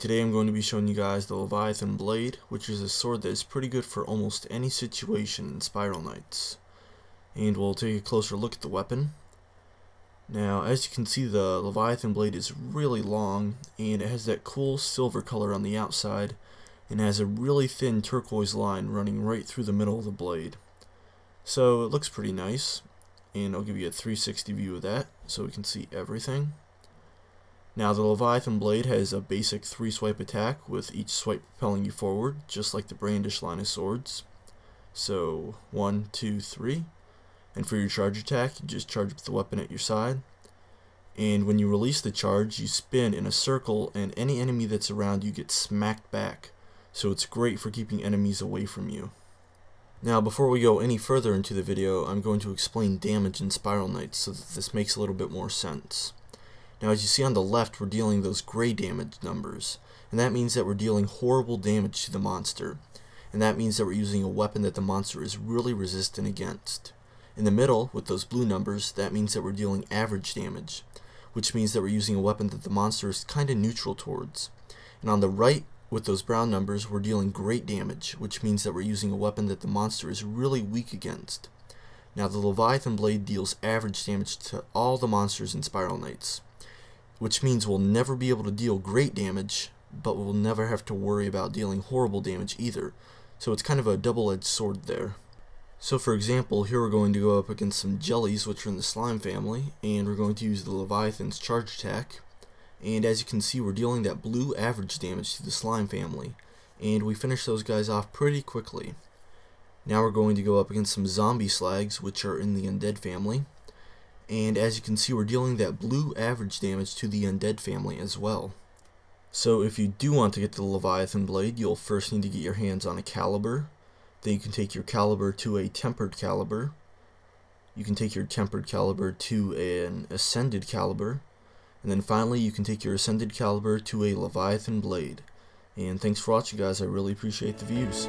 today I'm going to be showing you guys the Leviathan blade, which is a sword that is pretty good for almost any situation in Spiral Knights. And we'll take a closer look at the weapon. Now, as you can see, the Leviathan blade is really long, and it has that cool silver color on the outside, and has a really thin turquoise line running right through the middle of the blade. So it looks pretty nice, and I'll give you a 360 view of that so we can see everything. Now, the Leviathan blade has a basic 3-swipe attack, with each swipe propelling you forward, just like the Brandish line of swords. So 1, 2, 3. And for your charge attack, you just charge with the weapon at your side. And when you release the charge, you spin in a circle, and any enemy that's around you gets smacked back. So it's great for keeping enemies away from you. Now, before we go any further into the video, I'm going to explain damage in Spiral Knights so that this makes a little bit more sense. Now, as you see on the left, we're dealing those gray damage numbers, and that means that we're dealing horrible damage to the monster, and that means that we're using a weapon that the monster is really resistant against. In the middle, with those blue numbers, that means that we're dealing average damage, which means that we're using a weapon that the monster is kinda neutral towards. And on the right, with those brown numbers, we're dealing great damage, which means that we're using a weapon that the monster is really weak against. Now, the Leviathan blade deals average damage to all the monsters in Spiral Knights, which means we'll never be able to deal great damage, but we'll never have to worry about dealing horrible damage either. So it's kind of a double-edged sword there. So for example, here we're going to go up against some jellies, which are in the slime family, and we're going to use the Leviathan's charge attack. And as you can see, we're dealing that blue average damage to the slime family, and we finish those guys off pretty quickly. Now we're going to go up against some zombie slags, which are in the undead family. And as you can see, we're dealing that blue average damage to the undead family as well. So if you do want to get the Leviathan blade, you'll first need to get your hands on a caliber. Then you can take your caliber to a tempered caliber. You can take your tempered caliber to an ascended caliber. And then finally, you can take your ascended caliber to a Leviathan blade. And thanks for watching, guys. I really appreciate the views.